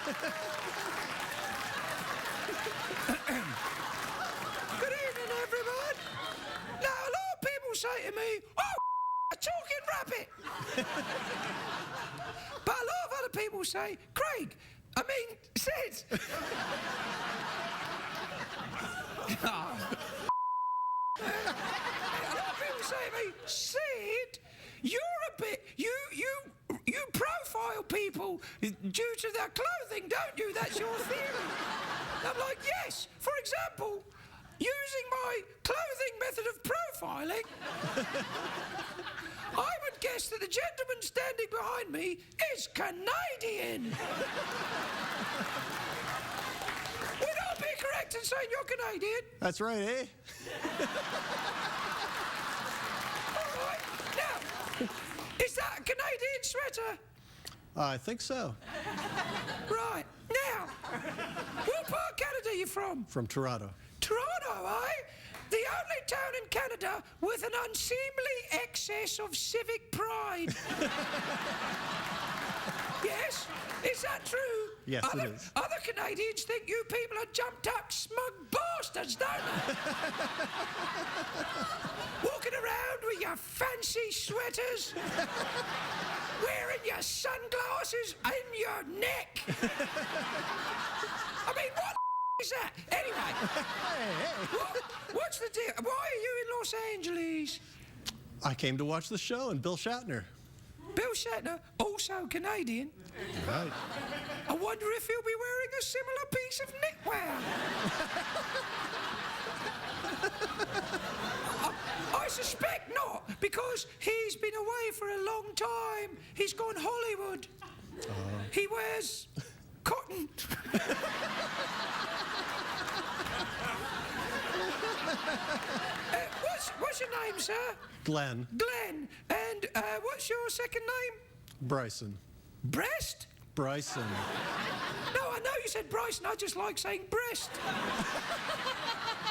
Good evening, everyone. Now, a lot of people say to me, "Oh, a talking rabbit." But a lot of other people say, "Craig, I mean, Sid." A lot of people say to me, "Sid, you're a bit, you profile people due to their clothing, don't you? That's your theory." I'm like, yes. For example, using my clothing method of profiling, I would guess that the gentleman standing behind me is Canadian. Would I be correct in saying you're Canadian? That's right, eh? All right. Now, is that a Canadian sweater? I think so. Right. Now, what part of Canada are you from? From Toronto. Toronto, eh? The only town in Canada with an unseemly excess of civic pride. Yes? Is that true? Yes, it is. Other Canadians think you people are jumped-up smug bastards, don't they? Walking around with your fancy sweaters, wearing your sunglasses in your neck. I mean, what is that? Anyway, what's the deal? Why are you in Los Angeles? I came to watch the show and Bill Shatner. Bill Shatner, also Canadian. Right. I wonder if he'll be wearing a similar piece of knitwear. I suspect not, because he's been away for a long time. He's gone Hollywood. He wears cotton. What's your name, sir? Glenn. Glenn. And what's your second name? Bryson. Breast? Bryson. No, I know you said Bryson. I just like saying breast.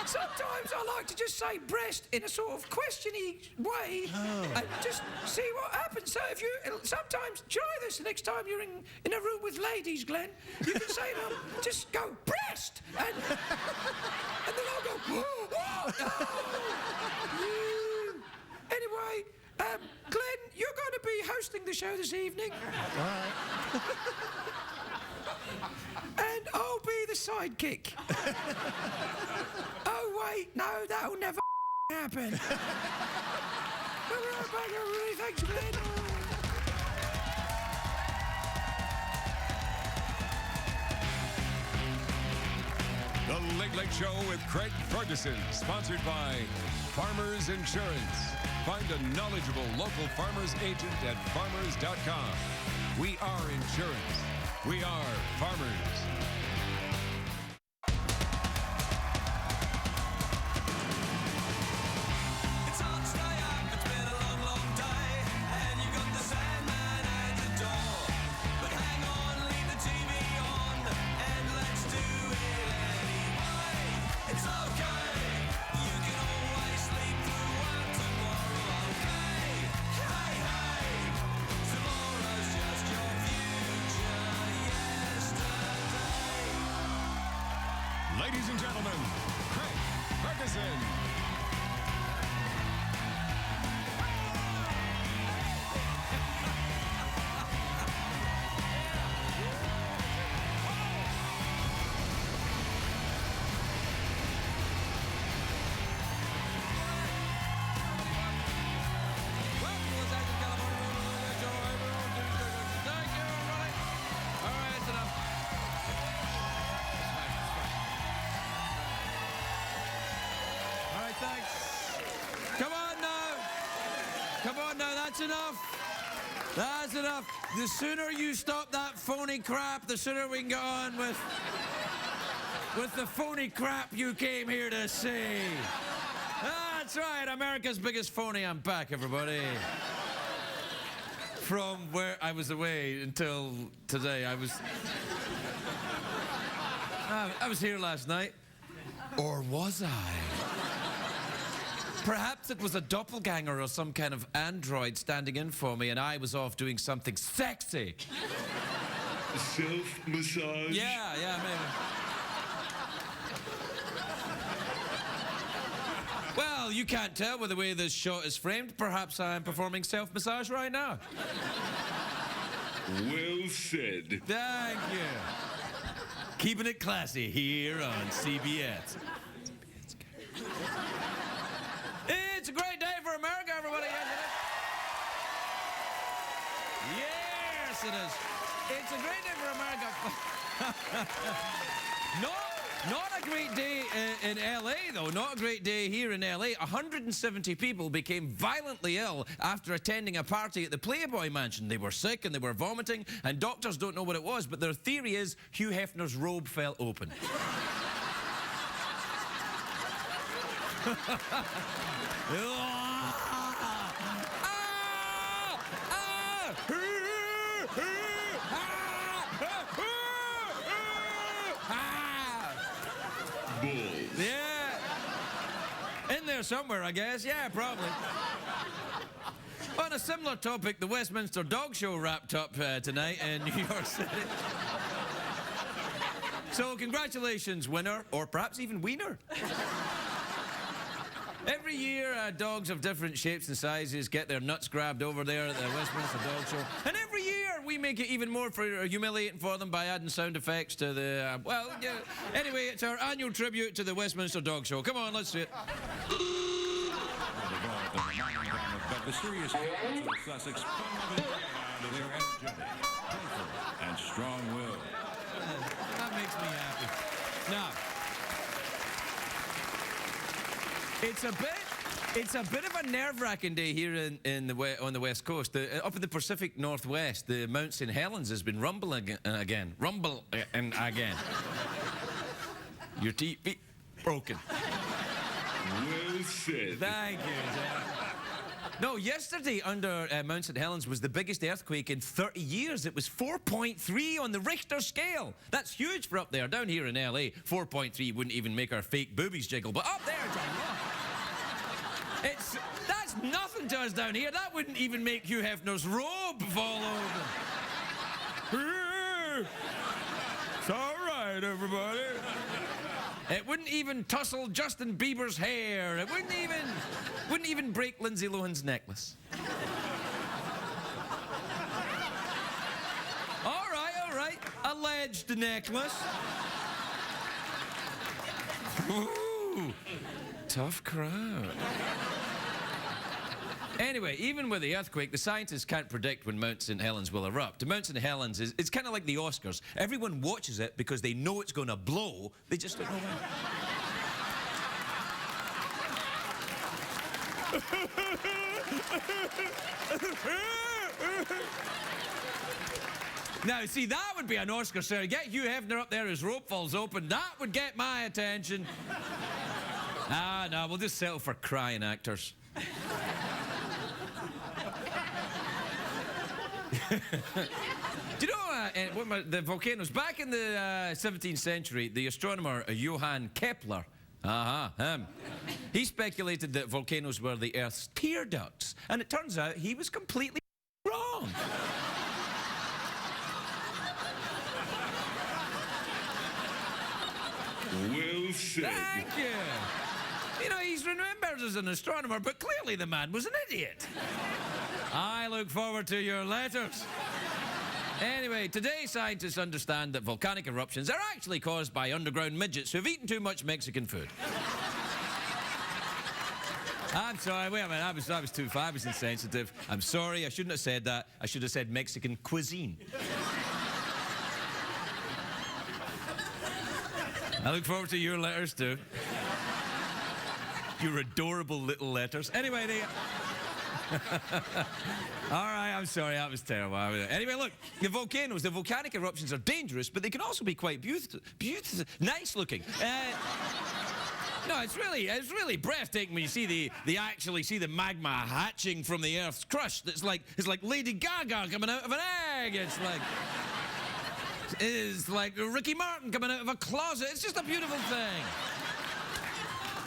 Sometimes I like to just say breast in a sort of questiony way and just see what happens. So if you sometimes try this the next time you're in a room with ladies, Glenn, you can say to them, just go breast, and then I'll go, oh, Anyway, Glenn, you're going to be hosting the show this evening. All right. And I'll be the sidekick. Oh, wait, no, that'll never happen. We'll be right back, everybody. Thanks, Glenn. The Late Late Show with Craig Ferguson, sponsored by Farmers Insurance. Find a knowledgeable local farmers agent at farmers.com. We are insurance. We are farmers. It's hard to stay up, it's been a long, long day, and you got the Sandman at the door. But hang on, leave the TV on, and let's do it anyway. It's okay, you can always sleep through one tomorrow, okay? Hey, hey, tomorrow's just your future yesterday. Ladies and gentlemen, Craig Ferguson. That's enough. That's enough. The sooner you stop that phony crap, the sooner we can get on with the phony crap you came here to see. That's right, America's biggest phony. I'm back, everybody. From where I was away until today, I was here last night. Or was I? Perhaps it was a doppelganger or some kind of android standing in for me, and I was off doing something sexy. Self-massage? Yeah, maybe. Well, you can't tell by the way this shot is framed. Perhaps I'm performing self-massage right now. Well said. Thank you. Keeping it classy here on CBS. It's a great day for America, everybody. Yes, it is. It's a great day for America. Not a great day in LA, though. Not a great day here in LA. 170 people became violently ill after attending a party at the Playboy Mansion. They were sick and they were vomiting, and doctors don't know what it was, but their theory is Hugh Hefner's robe fell open. Yeah. In there somewhere, I guess. Yeah, probably. On a similar topic, the Westminster Dog Show wrapped up tonight in New York City. So congratulations, winner, or perhaps even wiener. Every year, dogs of different shapes and sizes get their nuts grabbed over there at the Westminster Dog Show. And every year, we make it even more humiliating for them by adding sound effects to the, well, yeah. Anyway, it's our annual tribute to the Westminster Dog Show. Come on, let's see it. But the serious characters of Sussex fun their energetic, playful, and strong-willed. That makes me happy. Now, it's a bit of a nerve-wracking day here on the West Coast. Up in the Pacific Northwest, the Mount St. Helens has been rumbling again. Again. Your teeth broken. Well said. Thank you, Jack. No, yesterday under Mount St. Helens was the biggest earthquake in 30 years. It was 4.3 on the Richter scale. That's huge for up there. Down here in LA, 4.3 wouldn't even make our fake boobies jiggle. But up there, John, yeah. That's nothing to us down here. That wouldn't even make Hugh Hefner's robe fall over. It's all right, everybody. It wouldn't even tussle Justin Bieber's hair. It wouldn't even break Lindsay Lohan's necklace. All right. Alleged necklace. Ooh, tough crowd. Anyway, even with the earthquake, the scientists can't predict when Mount St. Helens will erupt. The Mount St. Helens it's kind of like the Oscars. Everyone watches it because they know it's going to blow. They just don't know when. Now, see, that would be an Oscar, sir. Get Hugh Hefner up there, his rope falls open. That would get my attention. No, we'll just settle for crying actors. Do you know the volcanoes? Back in the 17th century, the astronomer Johann Kepler, he speculated that volcanoes were the Earth's tear ducts, and it turns out he was completely wrong. Well said. Thank you. You know, he's remembered as an astronomer, but clearly the man was an idiot. I look forward to your letters. Anyway, today scientists understand that volcanic eruptions are actually caused by underground midgets who've eaten too much Mexican food. I'm sorry, wait a minute, I was too far, I was insensitive. I'm sorry, I shouldn't have said that. I should have said Mexican cuisine. I look forward to your letters too. Your adorable little letters. Anyway, all right, I'm sorry, that was terrible. Anyway, look, the volcanoes, the volcanic eruptions are dangerous, but they can also be quite beautiful, nice looking. No, it's really breathtaking when you see actually see the magma hatching from the Earth's crust. It's like Lady Gaga coming out of an egg. It's like Ricky Martin coming out of a closet. It's just a beautiful thing.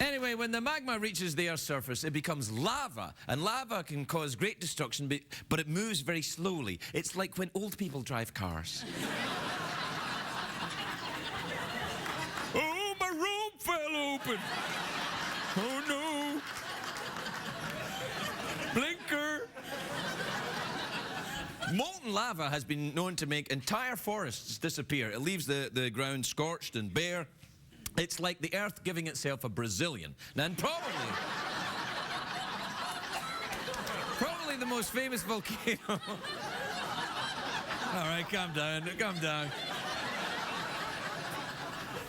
Anyway, when the magma reaches the Earth's surface, it becomes lava. And lava can cause great destruction, but it moves very slowly. It's like when old people drive cars. Oh, my robe fell open. Oh, no. Blinker. Molten lava has been known to make entire forests disappear. It leaves the ground scorched and bare. It's like the Earth giving itself a Brazilian. And probably the most famous volcano. All right, calm down, calm down.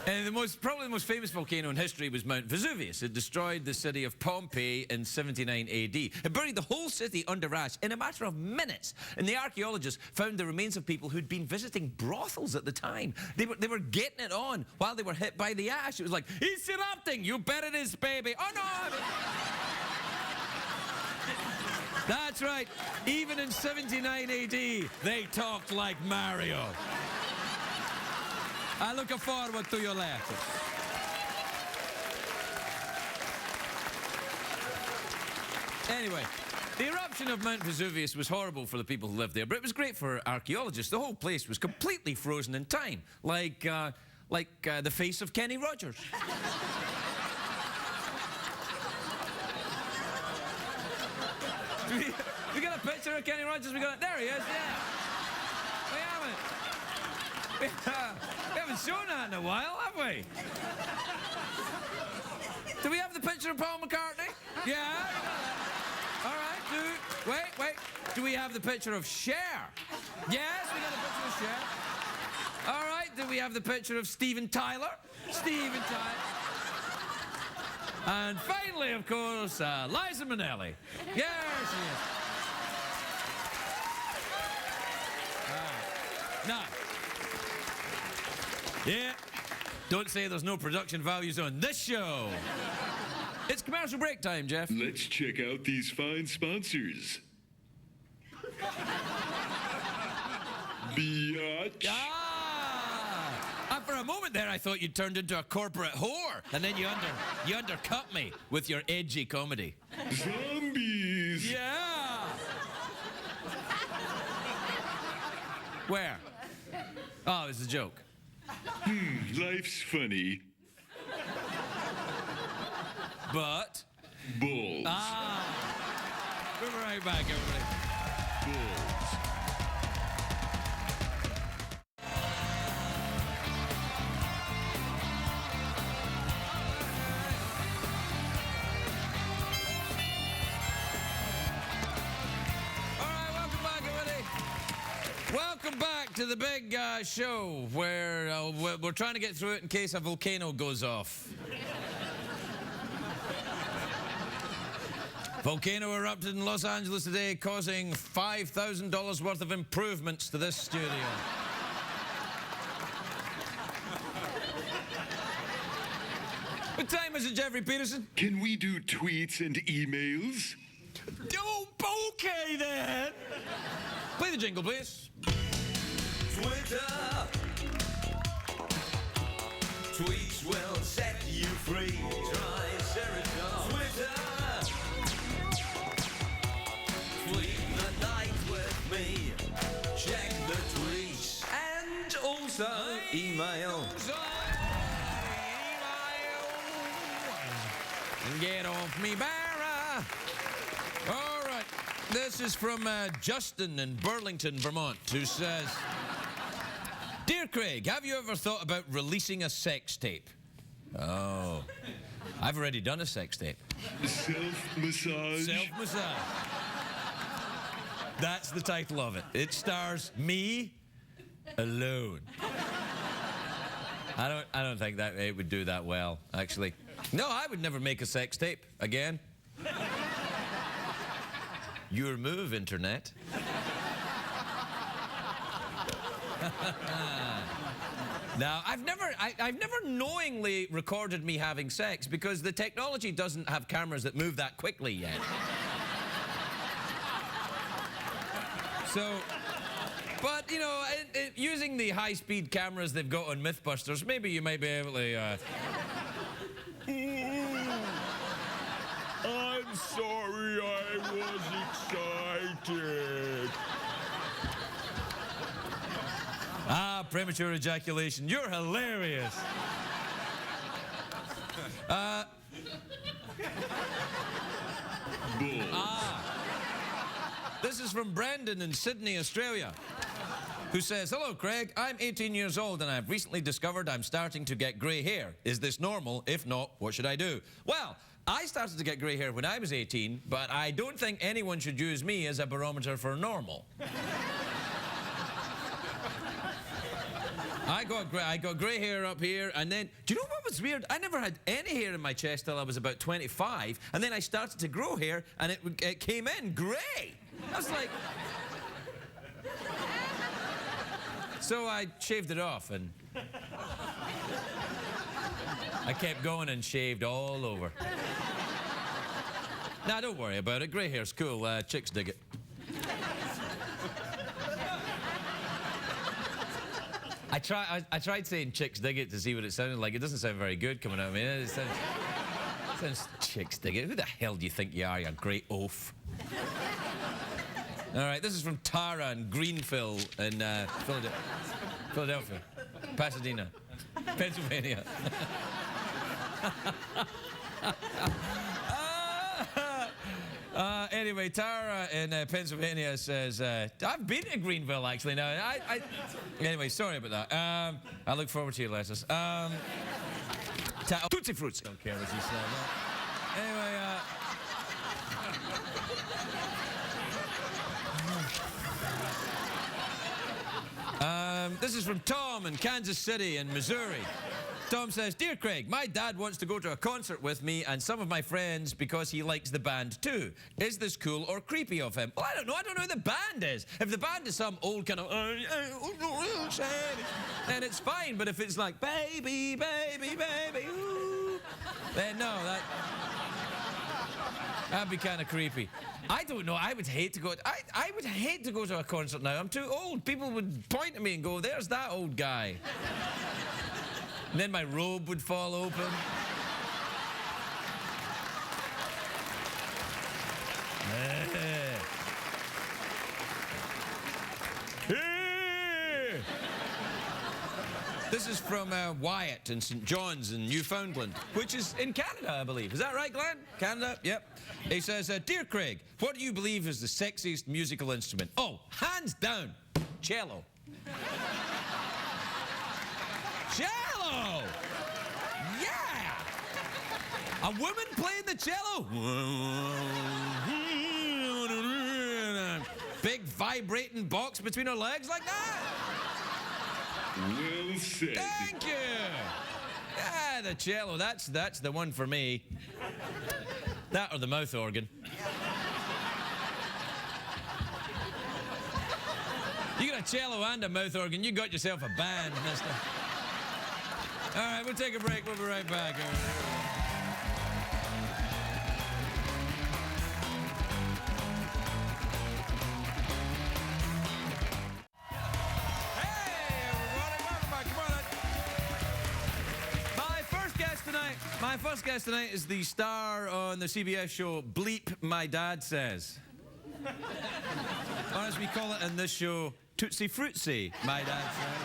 And probably the most famous volcano in history was Mount Vesuvius. It destroyed the city of Pompeii in 79 AD. It buried the whole city under ash in a matter of minutes. And the archaeologists found the remains of people who'd been visiting brothels at the time. They were getting it on while they were hit by the ash. It was like, he's erupting, you buried his baby. Oh no! That's right. Even in 79 AD, they talked like Mario. I'm looking forward to your letters. Anyway, the eruption of Mount Vesuvius was horrible for the people who lived there, but it was great for archaeologists. The whole place was completely frozen in time, like the face of Kenny Rogers. We got a picture of Kenny Rogers. There he is. Yeah. We haven't shown that in a while, have we? Do we have the picture of Paul McCartney? Yeah. All right, wait. Do we have the picture of Cher? Yes, we got a picture of Cher. All right, do we have the picture of Steven Tyler? Steven Tyler. And finally, of course, Liza Minnelli. Yes, she is. Now, yeah, don't say there's no production values on this show. It's commercial break time, Jeff. Let's check out these fine sponsors. Biatch. And for a moment there, I thought you'd turned into a corporate whore, and then you undercut me with your edgy comedy. Zombies. Yeah. Where? Oh, it's a joke. Life's funny. But? Bulls. We're right back, everybody. Bulls. Welcome back to the big show where we're trying to get through it in case a volcano goes off. Volcano erupted in Los Angeles today, causing $5,000 worth of improvements to this studio. What time is it, Jeffrey Peterson? Can we do tweets and emails? Oh, okay then. Play the jingle, please. Twitter. Tweets will set you free. Try Serotonin. Twitter. Tweet the night with me. Check the tweets. And also email. Get off me, Barra. All right. This is from Justin in Burlington, Vermont, who says, Dear Craig, have you ever thought about releasing a sex tape? Oh, I've already done a sex tape. Self-massage. Self-massage. That's the title of it. It stars me alone. I don't think that it would do that well, actually. No, I would never make a sex tape again. Your move, Internet. Now, I've never knowingly recorded me having sex because the technology doesn't have cameras that move that quickly yet. So, but, you know, using the high-speed cameras they've got on Mythbusters, maybe you might be able to... excited. Ah, premature ejaculation. You're hilarious. Bull. This is from Brendan in Sydney, Australia, who says, "Hello, Craig. I'm 18 years old and I've recently discovered I'm starting to get grey hair. Is this normal? If not, what should I do?" Well, I started to get grey hair when I was 18, but I don't think anyone should use me as a barometer for normal. I got grey hair up here, and then, do you know what was weird? I never had any hair in my chest till I was about 25, and then I started to grow hair, and it came in grey. I was like... So I shaved it off, and I kept going and shaved all over. Nah, don't worry about it. Grey hair's cool. Chicks dig it. I tried saying chicks dig it to see what it sounded like. It doesn't sound very good coming out of me. It sounds chicks dig it. Who the hell do you think you are, you great oaf? All right, this is from Tara in Greenville in Philadelphia, Pasadena, Pennsylvania. Anyway, Tara in Pennsylvania says, I've been to Greenville, actually, now. Anyway, sorry about that. I look forward to your letters. Tootsie Fruits. Don't care what you say. Anyway, this is from Tom in Kansas City in Missouri. Tom says, "Dear Craig, my dad wants to go to a concert with me and some of my friends because he likes the band too. Is this cool or creepy of him?" Well, I don't know. I don't know who the band is. If the band is some old kind of... then it's fine. But if it's like, baby, baby, baby, ooh, then no, that'd be kind of creepy. I don't know. I would hate to go... I would hate to go to a concert now. I'm too old. People would point at me and go, "There's that old guy." And then my robe would fall open. This is from Wyatt in St. John's in Newfoundland, which is in Canada, I believe. Is that right, Glenn? Canada? Yep. He says, "Dear Craig, what do you believe is the sexiest musical instrument?" Oh, hands down, cello. Cello! Yeah! A woman playing the cello? Big vibrating box between her legs like that? Well said. Thank you! Yeah, the cello, that's the one for me. That or the mouth organ. You got a cello and a mouth organ, you got yourself a band, mister. All right, we'll take a break. We'll be right back. Hey, everybody, welcome back. Come on. My first guest tonight is the star on the CBS show Bleep My Dad Says. Or as we call it in this show, Tootsie Fruitsy, My Dad Says.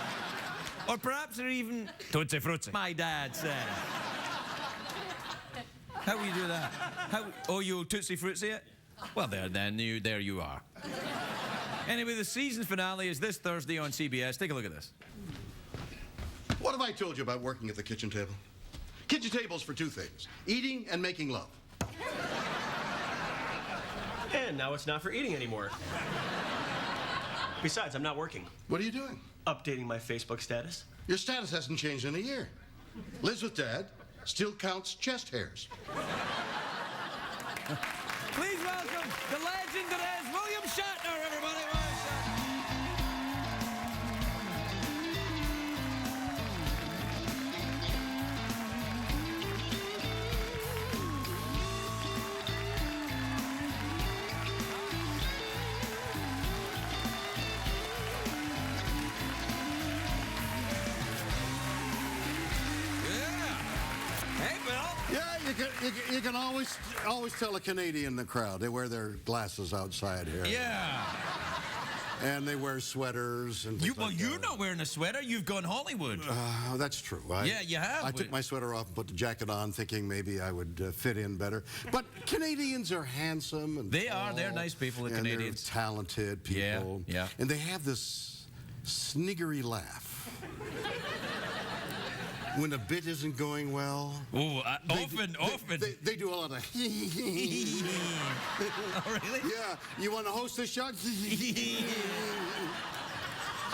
Or perhaps they're even Tootsie Fruitsy, My Dad Says. How will you do that? Oh, you'll Tootsie Fruitsy it? Well, there you are. Anyway, the season finale is this Thursday on CBS. Take a look at this. What have I told you about working at the kitchen table? Kitchen table's for two things: eating and making love. And now it's not for eating anymore. Besides, I'm not working. What are you doing? Updating my Facebook status. Your status hasn't changed in a year. Lives with Dad, still counts chest hairs. Please welcome the legend that is William Shatner, everybody. Yeah, you can always tell a Canadian in the crowd. They wear their glasses outside here. Yeah. And they wear sweaters and things like You're that. not wearing a sweater. You've gone Hollywood. That's true. Yeah, you have. I took my sweater off and put the jacket on, thinking maybe I would fit in better. But Canadians are handsome and They are. They're nice people, the and Canadians. They're talented people. Yeah. And they have this sniggery laugh. When a bit isn't going well. Oh, often. They do a lot of. Oh, really? Yeah. You want to host this show?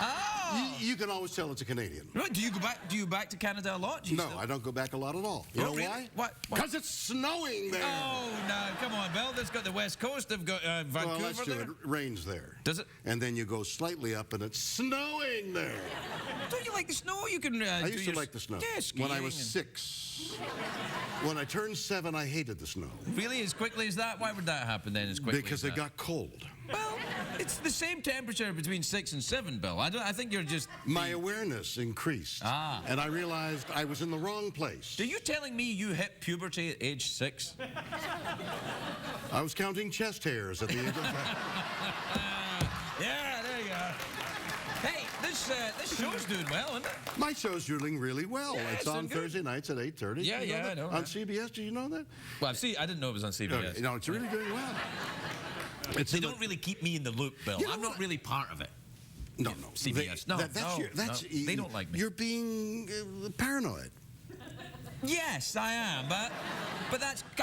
Oh. You can always tell it's a Canadian. Right, do you go back to Canada a lot? Do you No, still- I don't go back a lot at all. You Oh, know really? why? What? Because it's snowing there. Oh, no, come on, Bill. They've got the West Coast. They've got Vancouver Well, that's true. there. It rains there. Does it? And then you go slightly up and it's snowing there. Don't you like the snow? You can. I used to like the snow. Yeah, skiing when I was and- 6. When I turned 7, I hated the snow. Really, as quickly as that? Why would that happen then? As quickly Because as it that? got cold. Well, it's the same temperature between 6 and 7, Bill. I think you're just. My awareness increased. Ah. And I realized I was in the wrong place. Are you telling me you hit puberty at age 6? I was counting chest hairs at the end of that. Yeah, there you are. Hey, this show's doing well, isn't it? My show's doing really well. Yeah, it's it's on doing good. Thursday nights at 8:30. Yeah, You know yeah, that? I know, On right. CBS, do you know that? Well, see, I didn't know it was on CBS. Okay, no, it's really doing well. They don't really keep me in the loop, Bill. You know I'm what? not really part of it. No. CBS. No, they don't like me. You're being paranoid. Yes, I am, but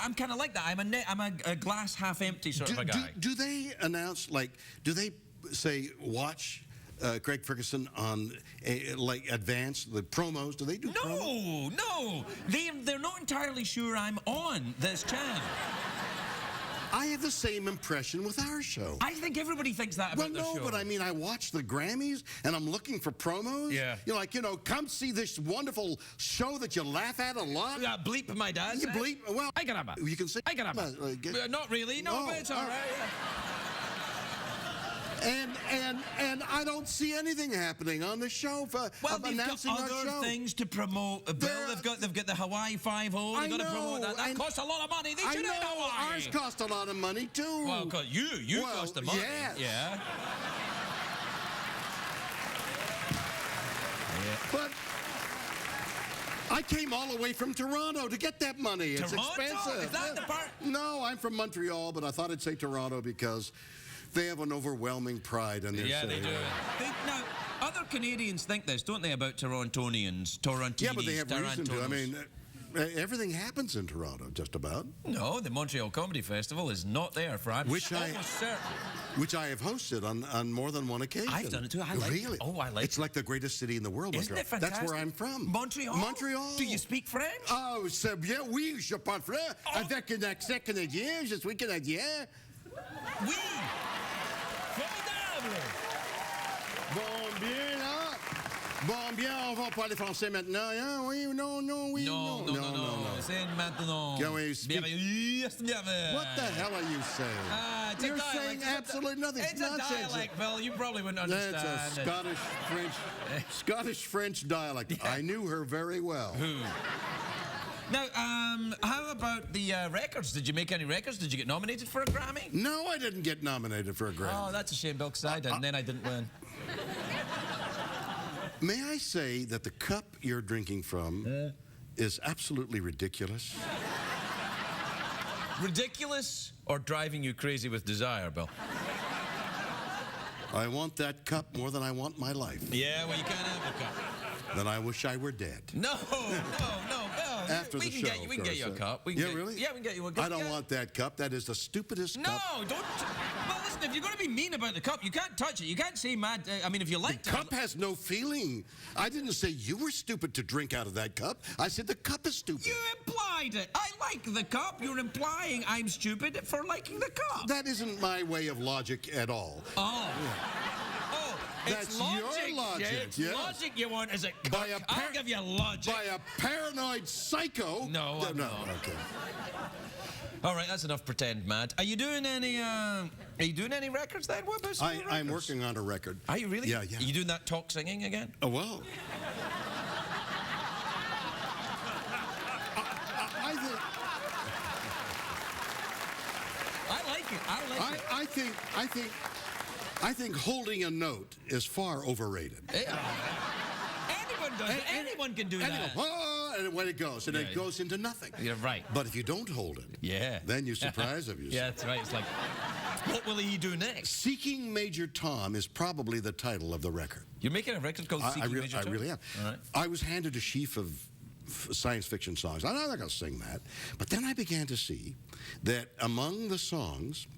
I'm kind of like that. I'm a glass half empty sort of a guy. Do they announce, do they say, watch Craig Ferguson on, advance, the promos? Do they do promos? No. They're not entirely sure I'm on this channel. I have the same impression with our show. I think everybody thinks that about the show. Well, no, but I mean, I watch the Grammys and I'm looking for promos. Yeah. Come see this wonderful show that you laugh at a lot. Yeah, bleep my dad. You bleep? Well, I caramba. You can say. I caramba. Not really. No, but it's all right. And I don't see anything happening on the show for They've announcing got our other show. things to promote. Bill, they've got the Hawaii 5-0. They've got to promote that. That costs a lot of money. They I should know. have Hawaii. Ours cost a lot of money too. Well, cause you cost the money. Yes. Yeah. But I came all the way from Toronto to get that money. It's Toronto? expensive. Is that the part? No, I'm from Montreal, but I thought I'd say Toronto because they have an overwhelming pride in their Yeah, city. they do. Now, other Canadians think this, don't they, about Torontonians, Torontinis, Yeah, but they have reason to. I Tarantonos? mean, everything happens in Toronto, just about. No, the Montreal Comedy Festival is not there for I'm Which almost certain. Which I have hosted on more than one occasion. I've done it too. I like it. Really? Oh, I like It's it. like the greatest city in the world. Isn't Montreal. it fantastic? That's where I'm from. Montreal? Montreal. Do you speak French? Oh, c'est bien, oui, je parle français. Avec un accent canadien, je suis canadien. Oui. Formidable. Bon, bien, là. Bon, bien, on va parler français maintenant, hein? Oui, non, oui, Non. C'est maintenant. Can we speak- What the hell are you saying? It's a You're dialect. saying absolutely nothing. It's a nonsense. dialect, Bill. You probably wouldn't That's understand. a Scottish-French dialect. Yeah. I knew her very well. Now, how about the records? Did you make any records? Did you get nominated for a Grammy? No, I didn't get nominated for a Grammy. Oh, that's a shame, Bill, because I did, and then I didn't win. May I say that the cup you're drinking from is absolutely ridiculous? Ridiculous or driving you crazy with desire, Bill? I want that cup more than I want my life. Yeah, well, you can't have the cup. Then I wish I were dead. No, Bill. After we the can show, get you. We of can get you a course, cup. We yeah, can get, really? Yeah, we can get you a cup. I don't yeah. want that cup. That is the stupidest No, cup. don't. Well, listen. If you're going to be mean about the cup, you can't touch it. You can't say mad. I mean, if you like The cup has no feeling. I didn't say you were stupid to drink out of that cup. I said the cup is stupid. You implied it. I like the cup. You're implying I'm stupid for liking the cup. That isn't my way of logic at all. Oh. That's It's logic. your logic, Yeah, it's yes. logic you want, is it? By a I'll give you logic. By a paranoid psycho. No, I'm not. Okay. All right, that's enough pretend mad. Are you doing any? Are you doing any records then? What about some records? I'm working on a record. Are you really? Yeah. Are you doing that talk singing again? Oh, well. I think. I think holding a note is far overrated. Anyone does it. Anyone can do that. And when it goes, and it goes into nothing. You're right. But if you don't hold it, then you surprise him. Yeah, that's right. It's like, what will he do next? Seeking Major Tom is probably the title of the record. You're making a record called Seeking Major Tom? I really am. All right. I was handed a sheaf of science fiction songs. I'm not going to sing that. But then I began to see that among the songs,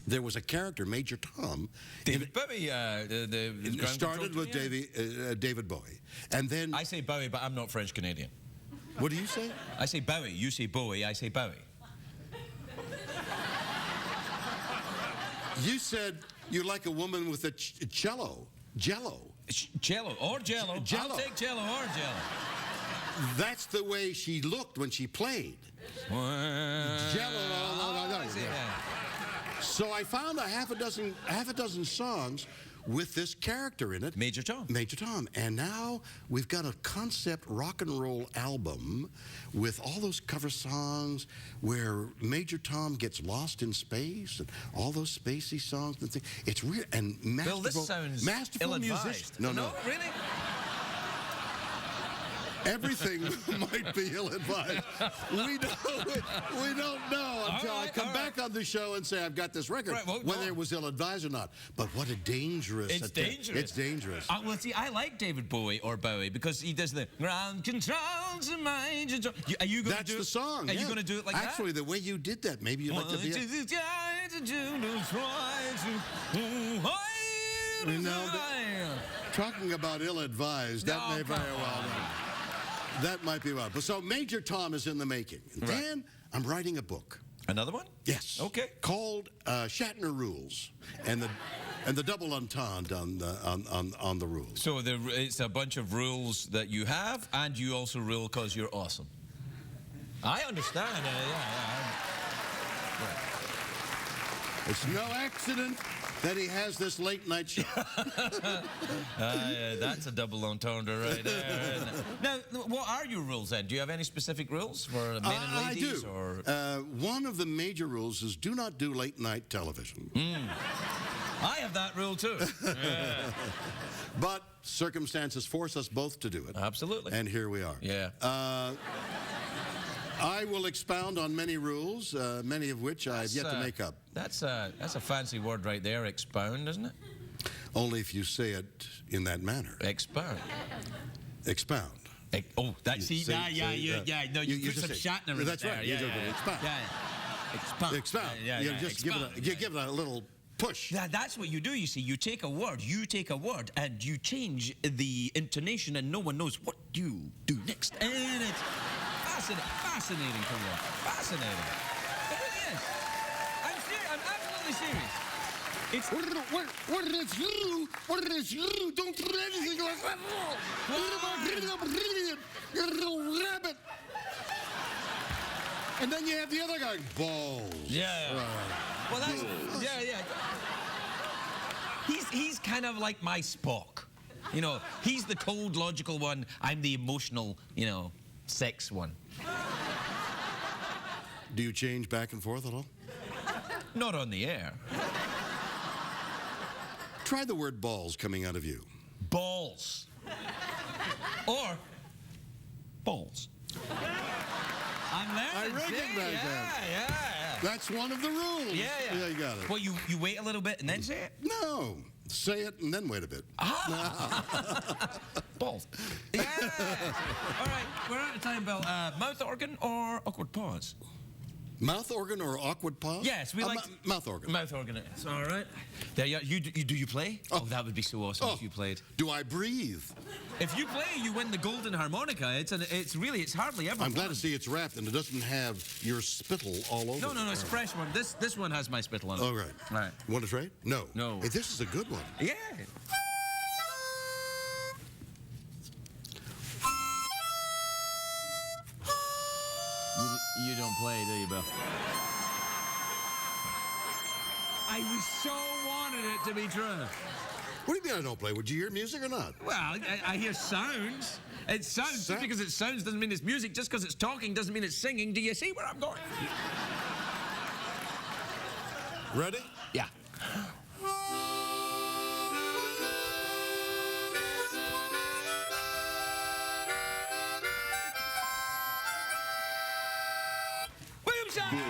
there was a character, Major Tom. David Bowie. It started with David Bowie. And then... I say Bowie, but I'm not French-Canadian. What do you say? I say Bowie. You say Bowie. I say Bowie. You said you like a woman with a cello. Jello. Jello or Jello. Jello. I'll take Jello or Jello. That's the way she looked when she played. Jello. I see that. So I found a half a dozen songs with this character in it. Major Tom. Major Tom. And now we've got a concept rock and roll album with all those cover songs where Major Tom gets lost in space and all those spacey songs and things. It's real and masterful. Bill, this sounds ill-advised. Musician. No. Really? Everything might be ill-advised. We don't know until I come back on the show and say I've got this record, whether it was ill-advised or not. But what a dangerous... It's dangerous. It's dangerous. Well, see, I like David Bowie or Bowie because he does the ground controls of Major Tom. Are you going to do That's the song. Are you going to do it like Actually, the way you did that, maybe you'd like to be... Talking about ill-advised, that may very well be. That might be well. But so Major Tom is in the making. Then I'm writing a book. Another one? Yes. Okay. Called Shatner Rules, and the double entendre on the rules. So it's a bunch of rules that you have, and you also rule because you're awesome. I understand. It's no accident that he has this late night show. That's a double entendre right there. Now, what are your rules then? Do you have any specific rules for men and ladies? I do. One of the major rules is do not do late night television. I have that rule too. But circumstances force us both to do it. Absolutely. And here we are. Yeah. I will expound on many rules, many of which I've yet to make up. That's a fancy word right there, expound, isn't it? Only if you say it in that manner. Expound. Expound. No, you put some Shatner in there. That's right. Expound. Expound. Expound. You just give it a little push. That's what you do, you see. You take a word, and you change the intonation, and no one knows what you do next. And it's fascinating to watch. Fascinating. It really is. I'm absolutely serious. It's... What is you? Don't do anything like that. You're a little rabbit. And then you have the other guy, balls. Yeah. Well, that's... Yeah. He's kind of like my Spock. You know, he's the cold, logical one. I'm the emotional, sex one. Do you change back and forth at all? Not on the air. Try the word balls coming out of you. Balls. Or balls. I'm learning. I recognize that. Yeah. That's one of the rules. Yeah. Yeah, you got it. Well, you wait a little bit and then say it? No. Say it and then wait a bit. Balls. Yeah. All right, we're out of time, Bill. Mouth organ or awkward pause? Mouth organ or awkward pause? Yes, we like mouth organ. Mouth organ. It's all right. There, do you play? Oh, that would be so awesome if you played. Do I breathe? If you play, you win the golden harmonica. It's hardly ever. I'm glad to see it's wrapped and it doesn't have your spittle all over. No, it's a fresh one. This one has my spittle on it. Oh, right. Right. You want to trade? No. No. Hey, this is a good one. Yeah. You don't play, do you, Bill? I so wanted it to be true. What do you mean I don't play? Would you hear music or not? Well, I hear sounds. It sounds. Just because it sounds doesn't mean it's music. Just because it's talking doesn't mean it's singing. Do you see where I'm going? Ready? Yeah. William Shatner!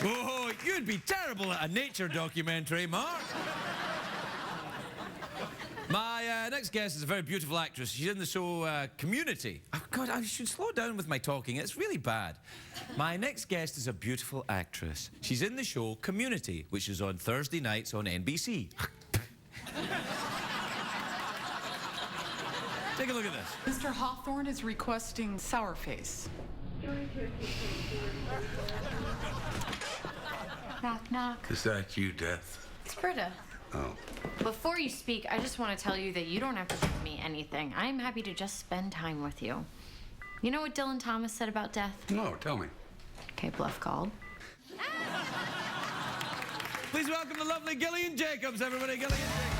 Oh, you'd be terrible at a nature documentary, Mark. My next guest is a very beautiful actress. She's in the show Community. Oh, God, I should slow down with my talking. It's really bad. My next guest is a beautiful actress. She's in the show Community, which is on Thursday nights on NBC. Take a look at this. Mr. Hawthorne is requesting sour face. Knock, knock. Is that you, Death? It's Britta. Oh. Before you speak, I just want to tell you that you don't have to give me anything. I'm happy to just spend time with you. You know what Dylan Thomas said about death? No, tell me. Okay, bluff called. Please welcome the lovely Gillian Jacobs, everybody. Gillian Jacobs.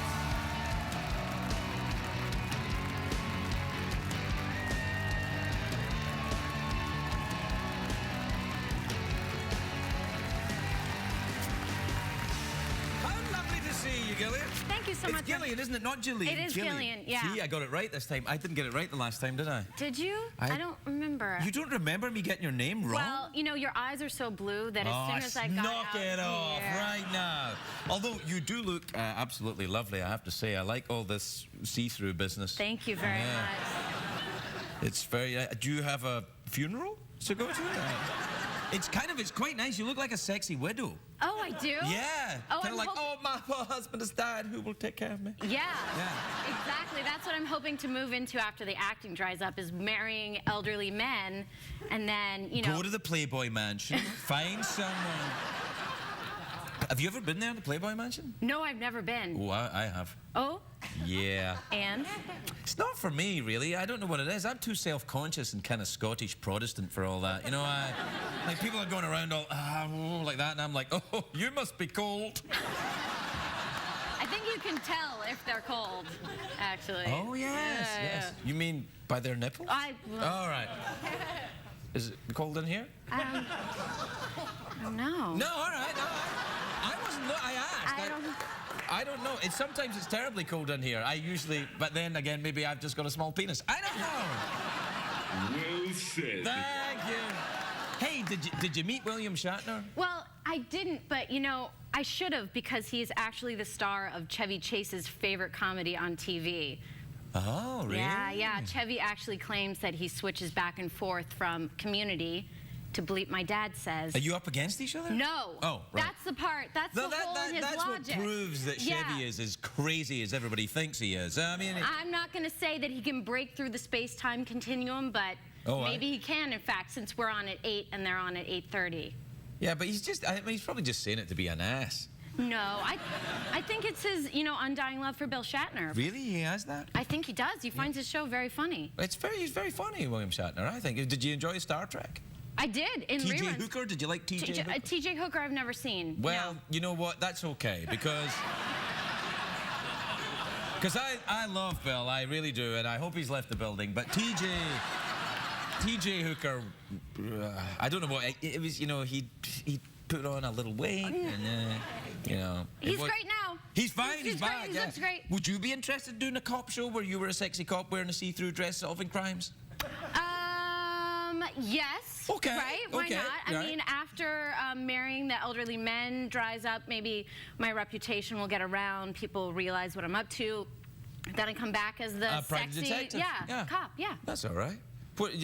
Gillian. Thank you so It's much. Gillian, isn't it? Not Gillian. It is Gillian, yeah. See, I got it right this time. I didn't get it right the last time, did I? Did you? I don't remember. You don't remember me getting your name wrong? Well, you know, your eyes are so blue that as soon as I got knock out it off here... right now. Although you do look absolutely lovely, I have to say. I like all this see-through business. Thank you very much. It's very... do you have a funeral to go to? It's quite nice. You look like a sexy widow. Oh, I do? Yeah. Oh, Kind of like, oh, my poor husband has died. Who will take care of me? Yeah. Yeah. Exactly. That's what I'm hoping to move into after the acting dries up, is marrying elderly men, and then, you know... Go to the Playboy Mansion. Find someone. Have you ever been there, the Playboy Mansion? No, I've never been. Oh, I have. Oh? Yeah. And? It's not for me, really. I don't know what it is. I'm too self-conscious and kind of Scottish Protestant for all that. You know, like people are going around all like that, and I'm like, oh, you must be cold. I think you can tell if they're cold, actually. Oh, yes, yes. You mean by their nipples? All right. Is it cold in here? No. No, all right. No, I wasn't. I asked. I don't know. Sometimes it's terribly cold in here. But then again, maybe I've just got a small penis. I don't know. Well said. Thank you. Hey, did you meet William Shatner? Well, I didn't, but, you know, I should have, because he's actually the star of Chevy Chase's favorite comedy on TV. Oh, really? Yeah. Chevy actually claims that he switches back and forth from Community to Bleep My Dad Says. Are you up against each other? No. Oh, right. That's the part. That's the hole in his that's logic. what proves that Chevy is as crazy as everybody thinks he is. I mean, I'm not going to say that he can break through the space-time continuum, but maybe he can, in fact, since we're on at 8 and they're on at 8:30. Yeah, but he's probably just saying it to be an ass. No, I think it's his, you know, undying love for Bill Shatner. Really? He has that? I think he does. He finds his show very funny. He's very funny, William Shatner, I think. Did you enjoy Star Trek? I did, in T.J. reruns. Hooker? Did you like T.J. Hooker? T.J. Hooker I've never seen. Well, no. You know what? That's okay, because I love Bill, I really do, and I hope he's left the building, but T.J. Hooker, I don't know what, it was, you know, he put on a little weight, and, you know. He's great now. He's fine, he's great, back, he yeah. looks great. Would you be interested in doing a cop show where you were a sexy cop wearing a see-through dress solving crimes? Yes. Okay. Right? Why okay. not? I right. mean, after marrying the elderly men dries up, maybe my reputation will get around. People realize what I'm up to. Then I come back as the private sexy, detective. yeah, cop. Yeah. That's all right.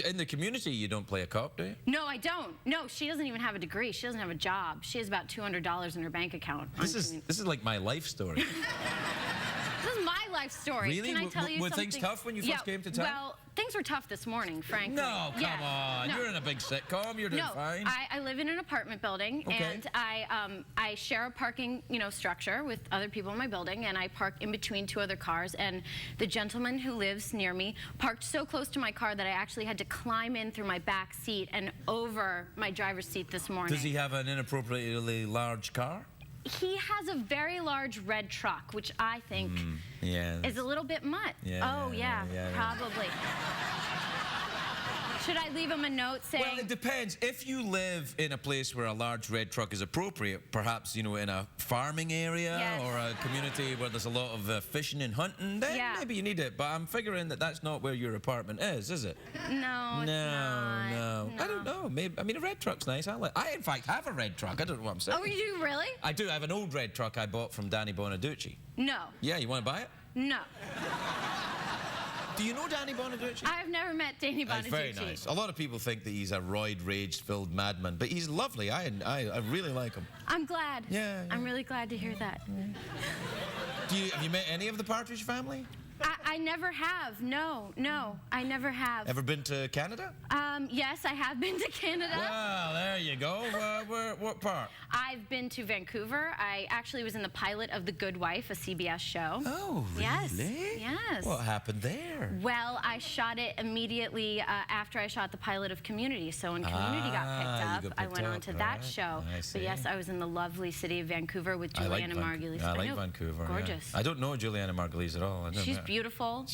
In the Community, you don't play a cop, do you? No, I don't. No, she doesn't even have a degree. She doesn't have a job. She has about $200 in her bank account. This is like my life story. This is my life story. Really? Can I tell you were something? things tough when you first came to town? Well, things were tough this morning, frankly. No, come Yeah. on. No. You're in a big sitcom. You're doing No, fine. I live in an apartment building, Okay. and I share a parking structure with other people in my building, and I park in between two other cars. And the gentleman who lives near me parked so close to my car that I actually had to climb in through my back seat and over my driver's seat this morning. Does he have an inappropriately large car? He has a very large red truck, which I think Yeah. is a little bit much. Yeah, Oh, yeah, yeah, yeah. probably. Should I leave him a note saying... Well, it depends. If you live in a place where a large red truck is appropriate, perhaps, in a farming area Yes. or a community where there's a lot of fishing and hunting, then Yeah. maybe you need it. But I'm figuring that that's not where your apartment is it? No, it's not. No. I don't know. Maybe. I mean, a red truck's nice. I, in fact, have a red truck. I don't know what I'm saying. Oh, you do really? I do. I have an old red truck I bought from Danny Bonaducci. No. Yeah, you want to buy it? No. Do you know Danny Bonaducci? I've never met Danny Bonaducci. He's very nice. A lot of people think that he's a rage-filled madman, but he's lovely. I really like him. I'm glad. Yeah. I'm really glad to hear that. Have you met any of the Partridge Family? I never have. No, I never have. Ever been to Canada? Yes, I have been to Canada. Well, there you go. What part? I've been to Vancouver. I actually was in the pilot of The Good Wife, a CBS show. Oh, really? Yes. Yes. What happened there? Well, I shot it immediately after I shot the pilot of Community. So when Community got you picked up, got I picked went on up, to that right. show. I But see. yes, I was in the lovely city of Vancouver with Juliana Margulies. I like know, Vancouver. yeah. Gorgeous. I don't know Juliana Margulies at all. I don't She's know. beautiful.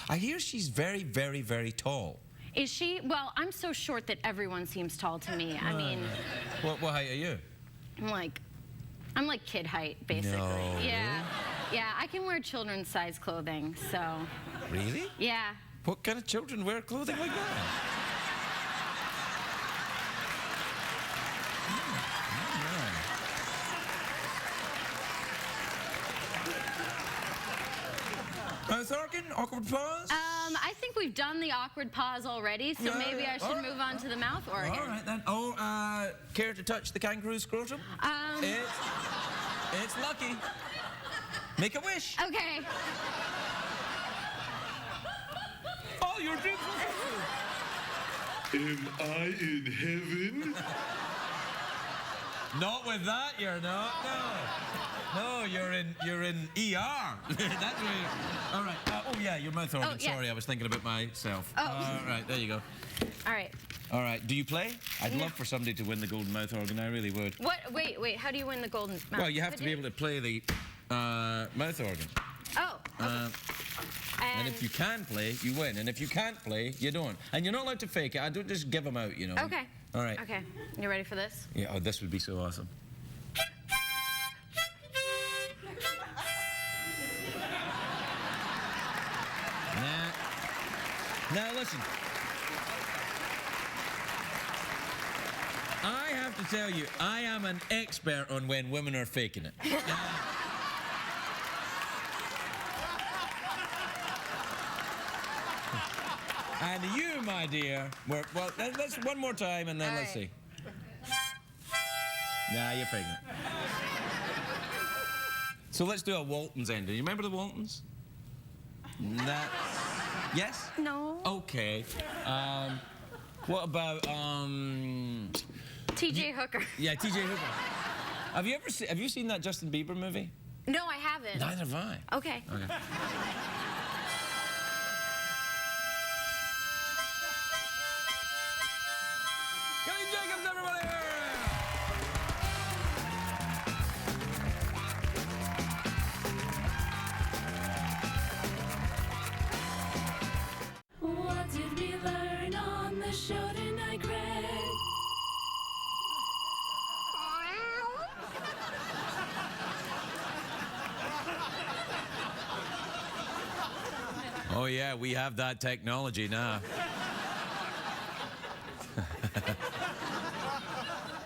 I hear she's very, very, very tall. Is she? Well, I'm so short that everyone seems tall to me. I mean, What height are you? I'm like kid height, basically. No. Yeah, I can wear children's size clothing, so. Really? Yeah. What kind of children wear clothing like that? Mouth organ? Awkward pause? I think we've done the awkward pause already, so maybe I should move on to the mouth organ. All right then. Care to touch the kangaroo scrotum? It's lucky. Make a wish. Okay. Oh, you're doing. Am I in heaven? Not with that, you're not. No, you're in ER. That's right. All right. Oh yeah, your mouth organ. Oh, yeah. Sorry, I was thinking about myself. Oh. All right, there you go. All right. All right. Do you play? I'd love for somebody to win the golden mouth organ. I really would. What? Wait. How do you win the golden mouth? Well, you have to be able to play the mouth organ. Oh. Okay. And if you can play, you win. And if you can't play, you don't. And you're not allowed to fake it. I don't just give them out, you know. Okay. All right. Okay. You ready for this? Yeah. Oh, this would be so awesome. Now listen. I have to tell you, I am an expert on when women are faking it. And you, my dear, well, let's one more time and then All let's right. see. Nah, you're faking it. So let's do a Walton's ending. You remember the Waltons? Yes? No. Okay. What about T.J. Hooker. Yeah, T.J. Hooker. Have you seen that Justin Bieber movie? No, I haven't. Neither have I. Okay. Okay. Gillian Jacobs, everybody! What did we learn on the show tonight, Greg? Oh yeah, we have that technology now.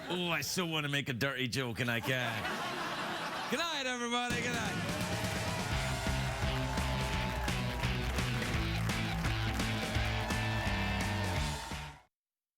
Oh, I so want to make a dirty joke and I can't. Good night, everybody. Good night.